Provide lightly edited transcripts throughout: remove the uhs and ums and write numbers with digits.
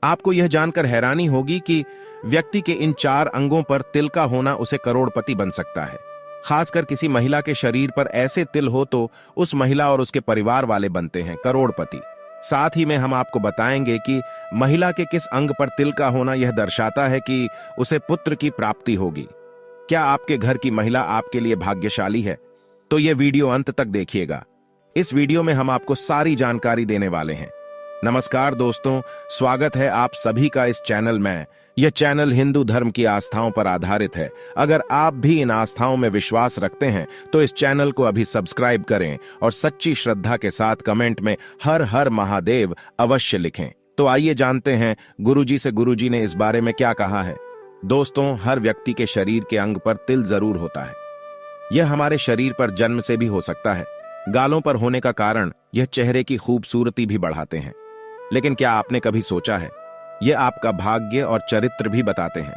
आपको यह जानकर हैरानी होगी कि व्यक्ति के इन 4 अंगों पर तिल का होना उसे करोड़पति बन सकता है। खासकर किसी महिला के शरीर पर ऐसे तिल हो तो उस महिला और उसके परिवार वाले बनते हैं करोड़पति। साथ ही में हम आपको बताएंगे कि महिला के किस अंग पर तिल का होना यह दर्शाता है कि उसे पुत्र की प्राप्ति होगी। क्या आपके घर की महिला आपके लिए भाग्यशाली है? तो यह वीडियो अंत तक देखिएगा। इस वीडियो में हम आपको सारी जानकारी देने वाले हैं। नमस्कार दोस्तों, स्वागत है आप सभी का इस चैनल में। यह चैनल हिंदू धर्म की आस्थाओं पर आधारित है। अगर आप भी इन आस्थाओं में विश्वास रखते हैं तो इस चैनल को अभी सब्सक्राइब करें और सच्ची श्रद्धा के साथ कमेंट में हर हर महादेव अवश्य लिखें। तो आइए जानते हैं गुरुजी से गुरुजी ने इस बारे में क्या कहा है। दोस्तों, हर व्यक्ति के शरीर के अंग पर तिल जरूर होता है। यह हमारे शरीर पर जन्म से भी हो सकता है। गालों पर होने का कारण यह चेहरे की खूबसूरती भी बढ़ाते हैं। लेकिन क्या आपने कभी सोचा है, यह आपका भाग्य और चरित्र भी बताते हैं।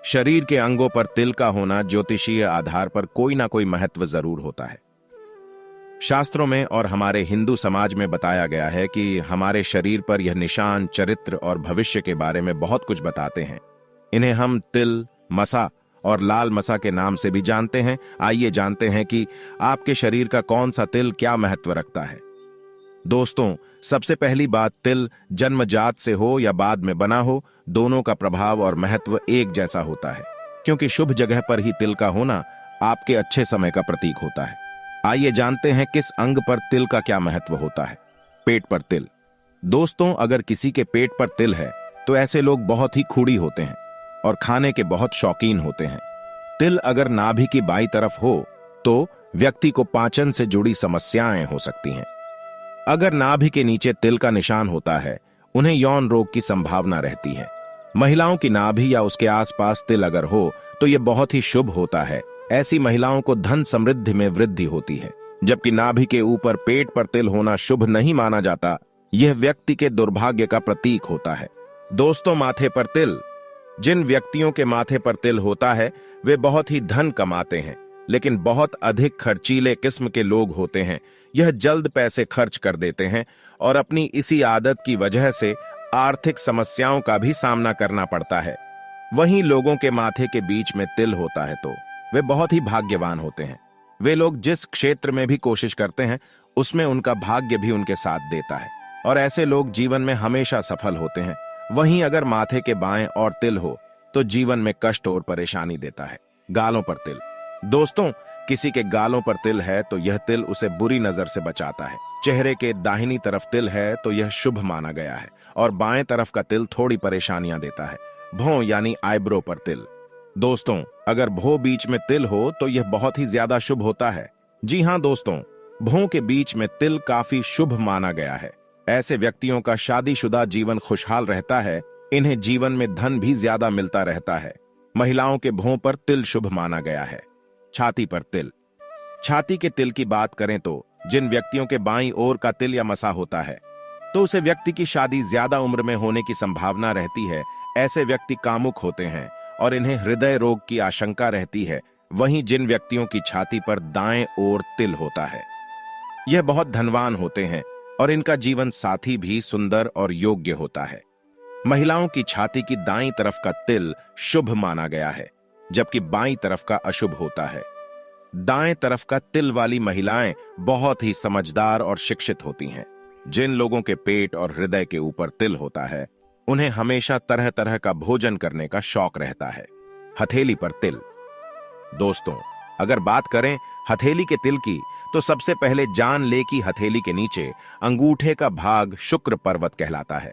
शरीर के अंगों पर तिल का होना ज्योतिषीय आधार पर कोई ना कोई महत्व जरूर होता है। शास्त्रों में और हमारे हिंदू समाज में बताया गया है कि हमारे शरीर पर यह निशान चरित्र और भविष्य के बारे में बहुत कुछ बताते हैं। इन्हें हम तिल, मसा और लाल मसा के नाम से भी जानते हैं। आइए जानते हैं कि आपके शरीर का कौन सा तिल क्या महत्व रखता है। दोस्तों, सबसे पहली बात, तिल जन्मजात से हो या बाद में बना हो, दोनों का प्रभाव और महत्व एक जैसा होता है, क्योंकि शुभ जगह पर ही तिल का होना आपके अच्छे समय का प्रतीक होता है। आइए जानते हैं किस अंग पर तिल का क्या महत्व होता है। पेट पर तिल। दोस्तों, अगर किसी के पेट पर तिल है तो ऐसे लोग बहुत ही खूड़ी होते हैं और खाने के बहुत शौकीन होते हैं। तिल अगर नाभि की बाईं तरफ हो तो व्यक्ति को पाचन से जुड़ी समस्याएं हो सकती हैं। अगर नाभि के नीचे तिल का निशान होता है, उन्हें यौन रोग की संभावना रहती है। महिलाओं की नाभि या उसके आसपास तिल अगर हो तो यह बहुत ही शुभ होता है। ऐसी महिलाओं को धन समृद्धि में वृद्धि होती है। जबकि नाभि के ऊपर पेट पर तिल होना शुभ नहीं माना जाता। यह व्यक्ति के दुर्भाग्य का प्रतीक होता है। दोस्तों, माथे पर तिल। जिन व्यक्तियों के माथे पर तिल होता है वे बहुत ही धन कमाते हैं, लेकिन बहुत अधिक खर्चीले किस्म के लोग होते हैं। यह जल्द पैसे खर्च कर देते हैं और अपनी इसी आदत की वजह से आर्थिक समस्याओं का भी सामना करना पड़ता है। वहीं लोगों के माथे के बीच में तिल होता है तो वे बहुत ही भाग्यवान होते हैं। वे लोग जिस क्षेत्र में भी कोशिश करते हैं उसमें उनका भाग्य भी उनके साथ देता है और ऐसे लोग जीवन में हमेशा सफल होते हैं। वहीं अगर माथे के बाएं और तिल हो तो जीवन में कष्ट और परेशानी देता है। गालों पर तिल। दोस्तों, किसी के गालों पर तिल है तो यह तिल उसे बुरी नजर से बचाता है। चेहरे के दाहिनी तरफ तिल है तो यह शुभ माना गया है और बाएं तरफ का तिल थोड़ी परेशानियां देता है। भौं यानी आईब्रो पर तिल। दोस्तों, अगर भौं बीच में तिल हो तो यह बहुत ही ज्यादा शुभ होता है। जी हां दोस्तों, भौं के बीच में तिल काफी शुभ माना गया है। ऐसे व्यक्तियों का शादीशुदा जीवन खुशहाल रहता है। इन्हें जीवन में धन भी ज्यादा मिलता रहता है। महिलाओं के भौं पर तिल शुभ माना गया है। छाती पर तिल। छाती के तिल की बात करें तो जिन व्यक्तियों के बाईं ओर का तिल या मसा होता है तो उसे व्यक्ति की शादी ज्यादा उम्र में होने की संभावना रहती है। ऐसे व्यक्ति कामुक होते हैं और इन्हें हृदय रोग की आशंका रहती है। वहीं जिन व्यक्तियों की छाती पर दाएं ओर तिल होता है यह बहुत धनवान होते हैं और इनका जीवन साथी भी सुंदर और योग्य होता है। महिलाओं की छाती की दाईं तरफ का तिल शुभ माना गया है, जबकि बाईं तरफ का अशुभ होता है। दाएं तरफ का तिल वाली महिलाएं बहुत ही समझदार और शिक्षित होती हैं। जिन लोगों के पेट और हृदय के ऊपर तिल होता है उन्हें हमेशा तरह तरह का भोजन करने का शौक रहता है। हथेली पर तिल। दोस्तों, अगर बात करें हथेली के तिल की तो सबसे पहले जान ले कि हथेली के नीचे अंगूठे का भाग शुक्र पर्वत कहलाता है।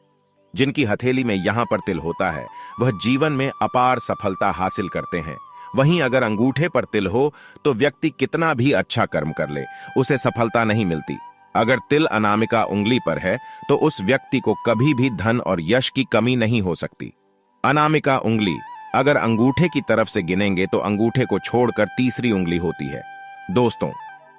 जिनकी हथेली में यहां पर तिल होता है वह जीवन में अपार सफलता हासिल करते हैं। वहीं अगर अंगूठे पर तिल हो तो व्यक्ति कितना भी अच्छा कर्म कर ले उसे सफलता नहीं मिलती। अगर तिल अनामिका उंगली पर है तो उस व्यक्ति को कभी भी धन और यश की कमी नहीं हो सकती। अनामिका उंगली अगर अंगूठे की तरफ से गिनेंगे तो अंगूठे को छोड़कर तीसरी उंगली होती है। दोस्तों,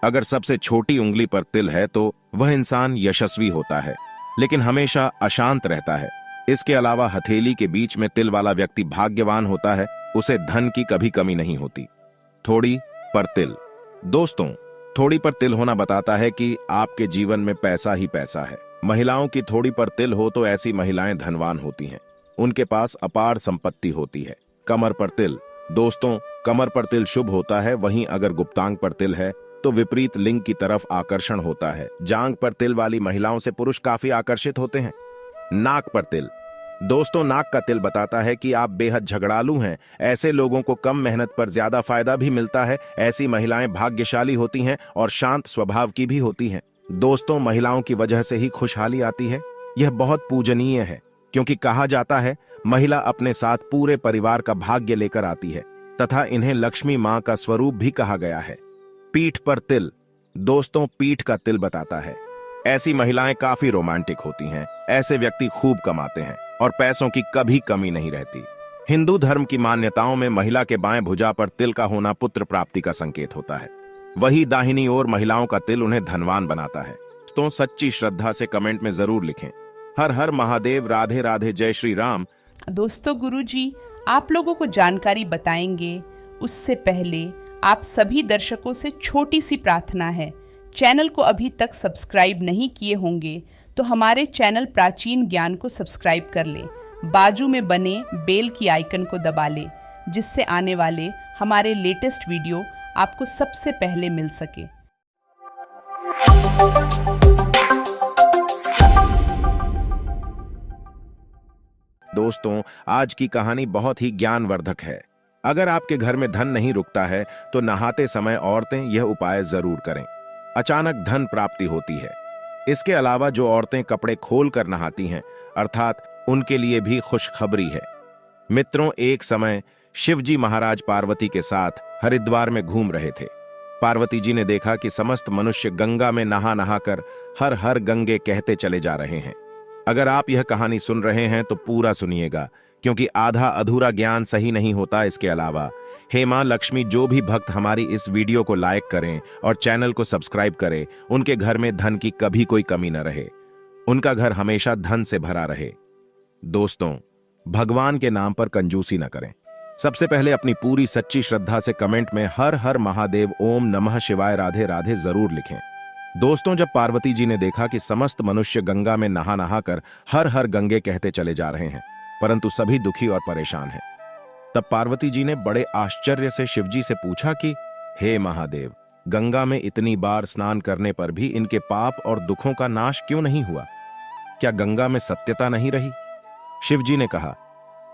अगर सबसे छोटी उंगली पर तिल है तो वह इंसान यशस्वी होता है लेकिन हमेशा अशांत रहता है। इसके अलावा हथेली के बीच में तिल वाला व्यक्ति भाग्यवान होता है, उसे धन की कभी कमी नहीं होती। थोड़ी पर तिल। दोस्तों, थोड़ी पर तिल होना बताता है कि आपके जीवन में पैसा ही पैसा है। महिलाओं की थोड़ी पर तिल हो तो ऐसी महिलाएं धनवान होती हैं, उनके पास अपार संपत्ति होती है। कमर पर तिल। दोस्तों, कमर पर तिल शुभ होता है, वहीं अगर गुप्तांग पर तिल है तो विपरीत लिंग की तरफ आकर्षण होता है। जांग पर तिल वाली महिलाओं से पुरुष काफी आकर्षित होते हैं। नाक पर तिल। दोस्तों, नाक का तिल बताता है कि आप बेहद झगड़ालू हैं। ऐसे लोगों को कम मेहनत पर ज्यादा फायदा भी मिलता है। ऐसी महिलाएं भाग्यशाली होती हैं और शांत स्वभाव की भी होती हैं। दोस्तों, महिलाओं की वजह से ही खुशहाली आती है। यह बहुत पूजनीय है, क्योंकि कहा जाता है महिला अपने साथ पूरे परिवार का भाग्य लेकर आती है तथा इन्हें लक्ष्मी मां का स्वरूप भी कहा गया है। पीठ पर तिल। दोस्तों, पीठ का तिल बताता है ऐसी महिलाएं काफी रोमांटिक होती हैं। ऐसे व्यक्ति खूब कमाते हैं और पैसों की कभी कमी नहीं रहती। हिंदू धर्म की मान्यताओं में महिला के बाएं भुजा पर तिल का होना पुत्र प्राप्ति का संकेत होता है। वही दाहिनी ओर महिलाओं का तिल उन्हें धनवान बनाता है। दोस्तों, सच्ची श्रद्धा से कमेंट में जरूर लिखें, हर हर महादेव, राधे राधे, जय श्री राम। दोस्तों, गुरुजी आप लोगों को जानकारी बताएंगे, उससे पहले आप सभी दर्शकों से छोटी सी प्रार्थना है। चैनल को अभी तक सब्सक्राइब नहीं किए होंगे तो हमारे चैनल प्राचीन ज्ञान को सब्सक्राइब कर लें। बाजू में बने बेल की आइकन को दबा लें, जिससे आने वाले हमारे लेटेस्ट वीडियो आपको सबसे पहले मिल सके। दोस्तों, आज की कहानी बहुत ही ज्ञानवर्धक है। अगर आपके घर में धन नहीं रुकता है तो नहाते समय औरतें यह उपाय जरूर करें। अचानक धन प्राप्ति होती है। इसके अलावा जो औरतें कपड़े खोल कर नहाती हैं, अर्थात उनके लिए भी खुशखबरी है। मित्रों, एक समय शिवजी महाराज पार्वती के साथ हरिद्वार में घूम रहे थे। पार्वती जी ने देखा कि समस्त मनुष्य गंगा में नहा नहाकर हर हर गंगे कहते चले जा रहे हैं। अगर आप यह कहानी सुन रहे हैं तो पूरा सुनिएगा, क्योंकि आधा अधूरा ज्ञान सही नहीं होता। इसके अलावा हे मां लक्ष्मी, जो भी भक्त हमारी इस वीडियो को लाइक करें और चैनल को सब्सक्राइब करें, उनके घर में धन की कभी कोई कमी न रहे, उनका घर हमेशा धन से भरा रहे। दोस्तों, भगवान के नाम पर कंजूसी न करें। सबसे पहले अपनी पूरी सच्ची श्रद्धा से कमेंट में हर हर महादेव, ओम नमः शिवाय, राधे राधे जरूर लिखें। दोस्तों, जब पार्वती जी ने देखा कि समस्त मनुष्य गंगा में नहा नहाकर हर हर गंगे कहते चले जा रहे हैं, परंतु सभी दुखी और परेशान हैं, तब पार्वती जी ने बड़े आश्चर्य से शिवजी से पूछा कि हे महादेव, गंगा में इतनी बार स्नान करने पर भी इनके पाप और दुखों का नाश क्यों नहीं हुआ? क्या गंगा में सत्यता नहीं रही? शिवजी ने कहा,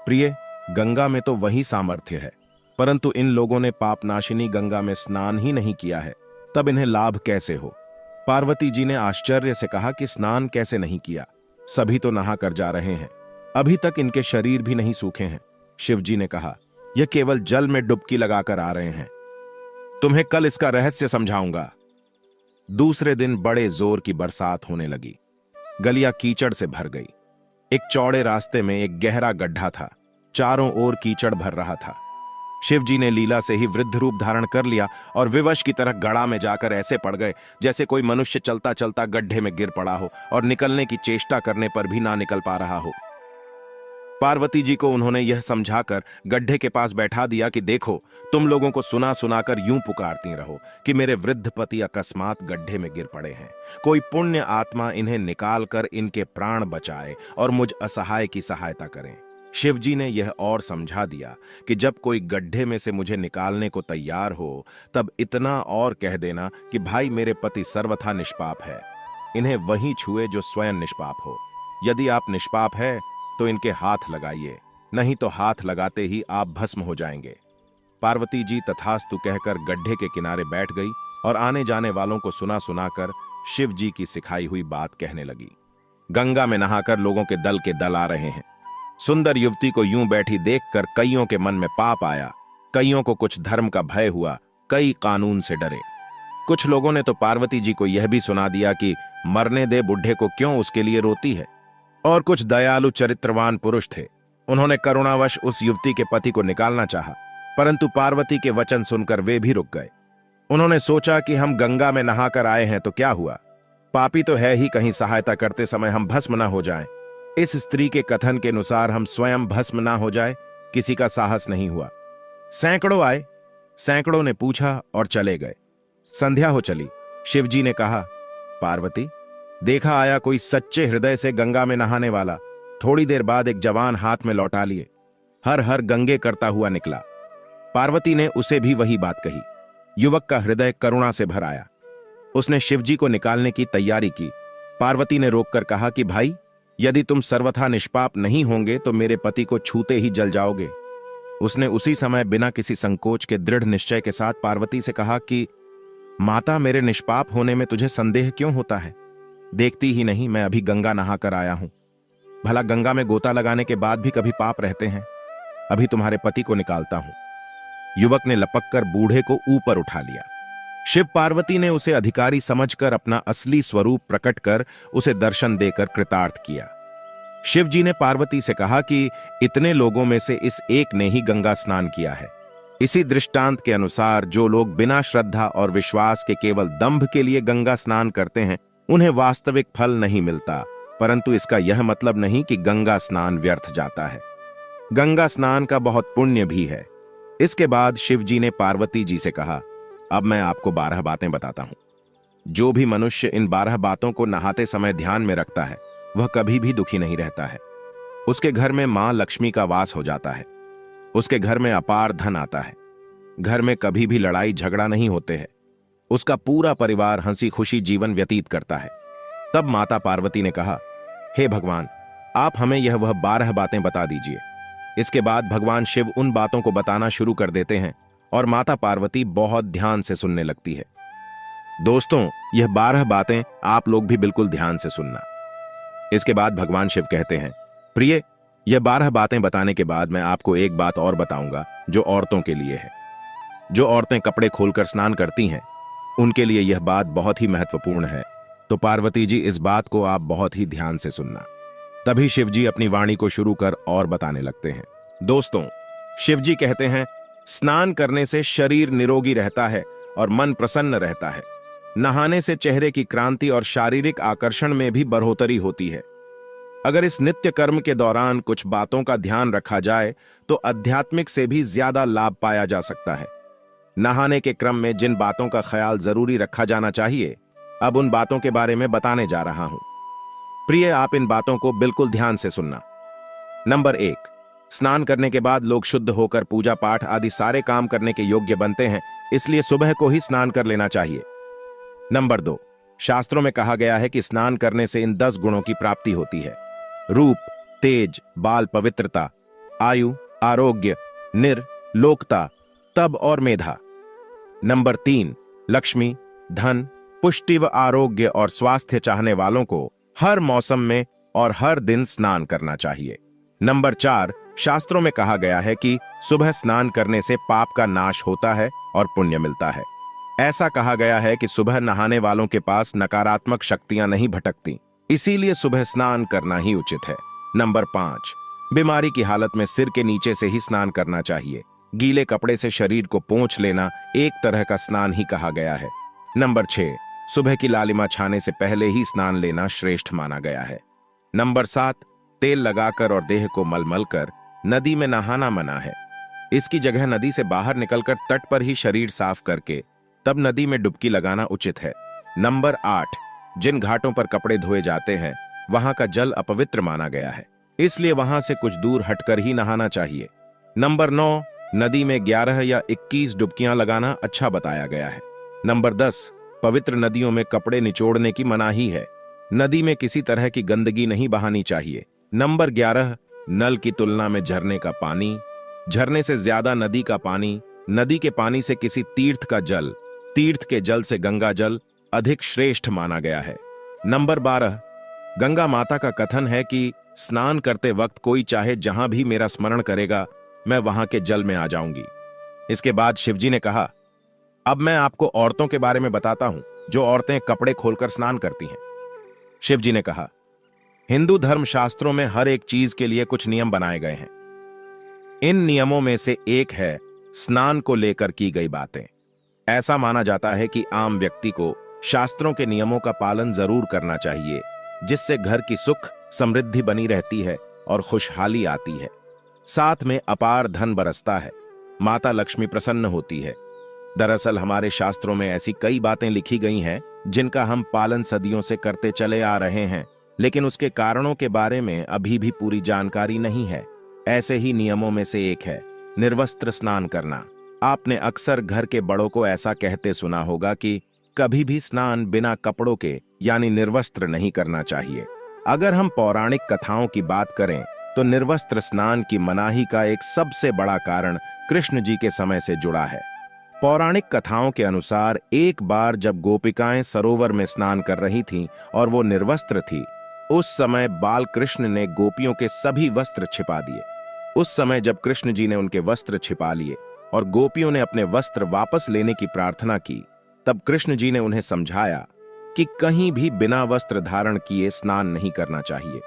प्रिय, गंगा में तो वही सामर्थ्य है, परंतु इन लोगों ने पापनाशिनी गंगा में स्नान ही नहीं किया है, तब इन्हें लाभ कैसे हो? पार्वती जी ने आश्चर्य से कहा कि स्नान कैसे नहीं किया? सभी तो नहा कर जा रहे हैं, अभी तक इनके शरीर भी नहीं सूखे हैं। शिवजी ने कहा, यह केवल जल में डुबकी लगाकर आ रहे हैं, तुम्हें कल इसका रहस्य समझाऊंगा। दूसरे दिन बड़े जोर की बरसात होने लगी। गलियां कीचड़ से भर गई। एक चौड़े रास्ते में एक गहरा गड्ढा था। चारों ओर कीचड़ भर रहा था। शिवजी ने लीला से ही वृद्ध रूप धारण कर लिया और विवश की तरह गड़ा में जाकर ऐसे पड़ गए जैसे कोई मनुष्य चलता चलता गड्ढे में गिर पड़ा हो और निकलने की चेष्टा करने पर भी ना निकल पा रहा हो। पार्वती जी को उन्होंने यह समझाकर गड्ढे के पास बैठा दिया कि देखो, तुम लोगों को सुना सुनाकर यूं पुकारती रहो कि मेरे वृद्ध पति अकस्मात गड्ढे में गिर पड़े हैं। कोई पुण्य आत्मा इन्हें निकाल कर इनके प्राण बचाए और मुझ असहाय की सहायता करें। शिवजी ने यह और समझा दिया कि जब कोई गड्ढे में से मुझे निकालने को तैयार हो, तब इतना और कह देना कि भाई, मेरे पति सर्वथा निष्पाप है, इन्हें वही छुए जो स्वयं निष्पाप हो। यदि आप निष्पाप है तो इनके हाथ लगाइए, नहीं तो हाथ लगाते ही आप भस्म हो जाएंगे। पार्वती जी तथास्तु कहकर गड्ढे के किनारे बैठ गई और आने जाने वालों को सुना सुनाकर शिव जी की सिखाई हुई बात कहने लगी। गंगा में नहाकर लोगों के दल आ रहे हैं। सुंदर युवती को यूं बैठी देखकर कईयों के मन में पाप आया। कईयों को कुछ धर्म का भय हुआ, कई कानून से डरे। कुछ लोगों ने तो पार्वती जी को यह भी सुना दिया कि मरने दे बुढ़े को, क्यों उसके लिए रोती है। और कुछ दयालु चरित्रवान पुरुष थे, उन्होंने करुणावश उस युवती के पति को निकालना चाहा, परंतु पार्वती के वचन सुनकर वे भी रुक गए। उन्होंने सोचा कि हम गंगा में नहाकर आए हैं तो क्या हुआ, पापी तो है ही, कहीं सहायता करते समय हम भस्म न हो जाएं। इस स्त्री के कथन के अनुसार हम स्वयं भस्म ना हो जाए, किसी का साहस नहीं हुआ। सैकड़ों आए, सैकड़ों ने पूछा और चले गए। संध्या हो चली। शिवजी ने कहा, पार्वती, देखा आया कोई सच्चे हृदय से गंगा में नहाने वाला। थोड़ी देर बाद एक जवान हाथ में लौटा लिए हर हर गंगे करता हुआ निकला। पार्वती ने उसे भी वही बात कही। युवक का हृदय करुणा से भर आया। उसने शिवजी को निकालने की तैयारी की। पार्वती ने रोककर कहा कि भाई, यदि तुम सर्वथा निष्पाप नहीं होंगे तो मेरे पति को छूते ही जल जाओगे। उसने उसी समय बिना किसी संकोच के दृढ़ निश्चय के साथ पार्वती से कहा कि माता, मेरे निष्पाप होने में तुझे संदेह क्यों होता है? देखती ही नहीं, मैं अभी गंगा नहाकर आया हूं। भला गंगा में गोता लगाने के बाद भी कभी पाप रहते हैं? अभी तुम्हारे पति को निकालता हूं। युवक ने लपककर बूढ़े को ऊपर उठा लिया। शिव पार्वती ने उसे अधिकारी समझकर अपना असली स्वरूप प्रकट कर उसे दर्शन देकर कृतार्थ किया। शिव जी ने पार्वती से कहा कि इतने लोगों में से इस एक ने ही गंगा स्नान किया है। इसी दृष्टांत के अनुसार जो लोग बिना श्रद्धा और विश्वास के केवल दंभ के लिए गंगा स्नान करते हैं, उन्हें वास्तविक फल नहीं मिलता। परंतु इसका यह मतलब नहीं कि गंगा स्नान व्यर्थ जाता है। गंगा स्नान का बहुत पुण्य भी है। इसके बाद शिव जी ने पार्वती जी से कहा, अब मैं आपको 12 बातें बताता हूं। जो भी मनुष्य इन 12 बातों को नहाते समय ध्यान में रखता है, वह कभी भी दुखी नहीं रहता है। उसके घर में मां लक्ष्मी का वास हो जाता है। उसके घर में अपार धन आता है। घर में कभी भी लड़ाई झगड़ा नहीं होते हैं। उसका पूरा परिवार हंसी खुशी जीवन व्यतीत करता है। तब माता पार्वती ने कहा, हे भगवान, आप हमें यह वह 12 बातें बता दीजिए। इसके बाद भगवान शिव उन बातों को बताना शुरू कर देते हैं और माता पार्वती बहुत ध्यान से सुनने लगती है। दोस्तों, यह 12 बातें आप लोग भी बिल्कुल ध्यान से सुनना। इसके बाद भगवान शिव कहते हैं, प्रिय, यह 12 बातें बताने के बाद मैं आपको एक बात और बताऊंगा जो औरतों के लिए है। जो औरतें कपड़े खोलकर स्नान करती हैं, उनके लिए यह बात बहुत ही महत्वपूर्ण है। तो पार्वती जी, इस बात को आप बहुत ही ध्यान से सुनना। तभी शिव जी अपनी वाणी को शुरू कर और बताने लगते हैं। दोस्तों, शिव जी कहते हैं, स्नान करने से शरीर निरोगी रहता है और मन प्रसन्न रहता है। नहाने से चेहरे की क्रांति और शारीरिक आकर्षण में भी बढ़ोतरी होती है। अगर इस नित्य कर्म के दौरान कुछ बातों का ध्यान रखा जाए तो आध्यात्मिक से भी ज्यादा लाभ पाया जा सकता है। नहाने के क्रम में जिन बातों का ख्याल जरूरी रखा जाना चाहिए, अब उन बातों के बारे में बताने जा रहा हूं। प्रिय, आप इन बातों को बिल्कुल ध्यान से सुनना। नंबर 1, स्नान करने के बाद लोग शुद्ध होकर पूजा पाठ आदि सारे काम करने के योग्य बनते हैं, इसलिए सुबह को ही स्नान कर लेना चाहिए। नंबर 2, शास्त्रों में कहा गया है कि स्नान करने से इन 10 गुणों की प्राप्ति होती है: रूप, तेज, बाल पवित्रता, आयु, आरोग्य, लोकता, तब और मेधा। नंबर 3, लक्ष्मी, धन, पुष्टि व आरोग्य और स्वास्थ्य चाहने वालों को हर मौसम में और हर दिन स्नान करना चाहिए। नंबर 4, शास्त्रों में कहा गया है कि सुबह स्नान करने से पाप का नाश होता है और पुण्य मिलता है। ऐसा कहा गया है कि सुबह नहाने वालों के पास नकारात्मक शक्तियां नहीं भटकती, इसीलिए सुबह स्नान करना ही उचित है। नंबर 5, बीमारी की हालत में सिर के नीचे से ही स्नान करना चाहिए। गीले कपड़े से शरीर को पोंछ लेना एक तरह का स्नान ही कहा गया है। नंबर 6, सुबह की लालिमा छाने से पहले ही स्नान लेना श्रेष्ठ माना गया है। नंबर 7, तेल लगाकर और देह को मलमल कर नदी में नहाना मना है। इसकी जगह नदी से बाहर निकलकर तट पर ही शरीर साफ करके तब नदी में डुबकी लगाना उचित है। नंबर 8, जिन घाटों पर कपड़े धोए जाते हैं वहां का जल अपवित्र माना गया है, इसलिए वहां से कुछ दूर हटकर ही नहाना चाहिए। नंबर 9, नदी में 11 या 21 डुबकियां लगाना अच्छा बताया गया है। नंबर 10, पवित्र नदियों में कपड़े निचोड़ने की मनाही है। नदी में किसी तरह की गंदगी नहीं बहानी चाहिए। नंबर 11, नल की तुलना में झरने का पानी, झरने से ज्यादा नदी का पानी, नदी के पानी से किसी तीर्थ का जल, तीर्थ के जल से गंगा जल अधिक श्रेष्ठ माना गया है। नंबर 12, गंगा माता का कथन है कि स्नान करते वक्त कोई चाहे जहां भी मेरा स्मरण करेगा, मैं वहां के जल में आ जाऊंगी। इसके बाद शिवजी ने कहा, अब मैं आपको औरतों के बारे में बताता हूं जो औरतें कपड़े खोलकर स्नान करती हैं। शिवजी ने कहा, हिंदू धर्म शास्त्रों में हर एक चीज के लिए कुछ नियम बनाए गए हैं। इन नियमों में से एक है स्नान को लेकर की गई बातें। ऐसा माना जाता है कि आम व्यक्ति को शास्त्रों के नियमों का पालन जरूर करना चाहिए, जिससे घर की सुख समृद्धि बनी रहती है और खुशहाली आती है। साथ में अपार धन बरसता है, माता लक्ष्मी प्रसन्न होती है। दरअसल हमारे शास्त्रों में ऐसी कई बातें लिखी गई हैं जिनका हम पालन सदियों से करते चले आ रहे हैं, लेकिन उसके कारणों के बारे में अभी भी पूरी जानकारी नहीं है। ऐसे ही नियमों में से एक है निर्वस्त्र स्नान करना। आपने अक्सर घर के बड़ों को ऐसा कहते सुना होगा कि कभी भी स्नान बिना कपड़ों के यानी निर्वस्त्र नहीं करना चाहिए। अगर हम पौराणिक कथाओं की बात करें तो निर्वस्त्र स्नान की मनाही का एक सबसे बड़ा कारण कृष्ण जी के समय से जुड़ा है। पौराणिक कथाओं के अनुसार एक बार जब गोपिकाएं सरोवर में स्नान कर रही थीं और वो निर्वस्त्र थी, उस समय बाल कृष्ण ने गोपियों के सभी वस्त्र छिपा दिए। उस समय जब कृष्ण जी ने उनके वस्त्र छिपा लिए और गोपियों ने अपने वस्त्र वापस लेने की प्रार्थना की, तब कृष्ण जी ने उन्हें समझाया कि कहीं भी बिना वस्त्र धारण किए स्नान नहीं करना चाहिए।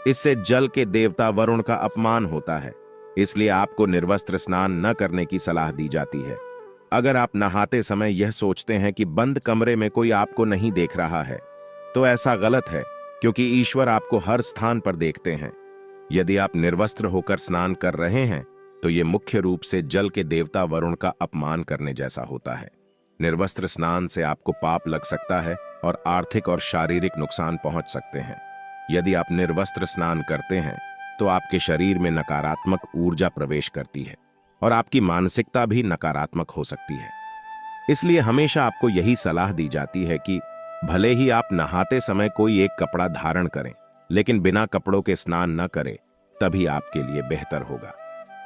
इससे जल के देवता वरुण का अपमान होता है, इसलिए आपको निर्वस्त्र स्नान न करने की सलाह दी जाती है। अगर आप नहाते समय यह सोचते हैं कि बंद कमरे में कोई आपको नहीं देख रहा है, तो ऐसा गलत है, क्योंकि ईश्वर आपको हर स्थान पर देखते हैं। यदि आप निर्वस्त्र होकर स्नान कर रहे हैं तो यह मुख्य रूप से जल के देवता वरुण का अपमान करने जैसा होता है। निर्वस्त्र स्नान से आपको पाप लग सकता है और आर्थिक और शारीरिक नुकसान पहुंच सकते हैं। यदि आप निर्वस्त्र स्नान करते हैं तो आपके शरीर में नकारात्मक ऊर्जा प्रवेश करती है और आपकी मानसिकता भी नकारात्मक हो सकती है। इसलिए हमेशा आपको यही सलाह दी जाती है कि भले ही आप नहाते समय कोई एक कपड़ा धारण करें, लेकिन बिना कपड़ों के स्नान न करें, तभी आपके लिए बेहतर होगा।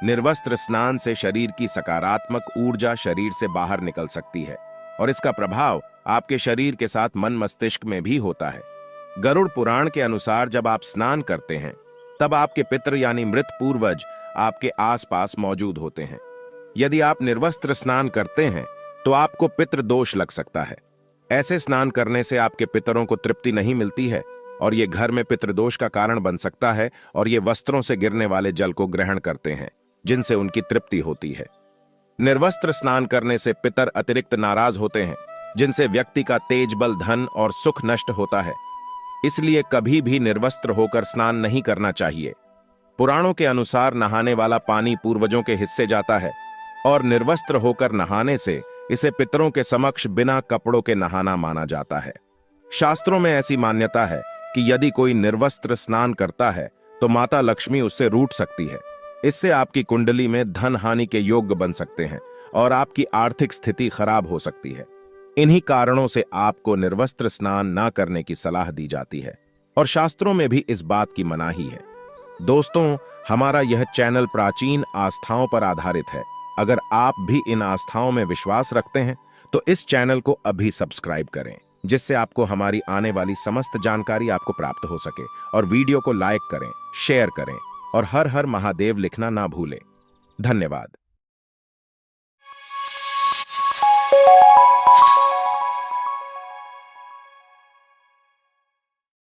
निर्वस्त्र स्नान से शरीर की सकारात्मक ऊर्जा शरीर से बाहर निकल सकती है और इसका प्रभाव आपके शरीर के साथ मन मस्तिष्क में भी होता है। गरुड़ पुराण के अनुसार जब आप स्नान करते हैं तब आपके पितृ यानी मृत पूर्वज आपके आसपास मौजूद होते हैं। यदि आप निर्वस्त्र स्नान करते हैं तो आपको पितृ दोष लग सकता है। ऐसे स्नान करने से आपके पितरों को तृप्ति नहीं मिलती है और ये घर में पितृदोष का कारण बन सकता है और ये वस्त्रों से गिरने वाले जल को ग्रहण करते हैं, जिनसे उनकी तृप्ति होती है। निर्वस्त्र स्नान करने से पितर अतिरिक्त नाराज होते हैं, जिनसे व्यक्ति का तेज बल, धन और सुख नष्ट होता है। इसलिए कभी भी निर्वस्त्र होकर स्नान नहीं करना चाहिए। पुराणों के अनुसार नहाने वाला पानी पूर्वजों के हिस्से जाता है और निर्वस्त्र होकर नहाने से इसे पितरों के समक्ष बिना कपड़ों के नहाना माना जाता है। शास्त्रों में ऐसी मान्यता है कि यदि कोई निर्वस्त्र स्नान करता है तो माता लक्ष्मी उससे रूठ सकती है। इससे आपकी कुंडली में धन हानि के योग बन सकते हैं और आपकी आर्थिक स्थिति खराब हो सकती है। इन्हीं कारणों से आपको निर्वस्त्र स्नान न करने की सलाह दी जाती है और शास्त्रों में भी इस बात की मनाही है। दोस्तों, हमारा यह चैनल प्राचीन आस्थाओं पर आधारित है। अगर आप भी इन आस्थाओं में विश्वास रखते हैं तो इस चैनल को अभी सब्सक्राइब करें, जिससे आपको हमारी आने वाली समस्त जानकारी आपको प्राप्त हो सके। और वीडियो को लाइक करें, शेयर करें और हर हर महादेव लिखना ना भूलें। धन्यवाद।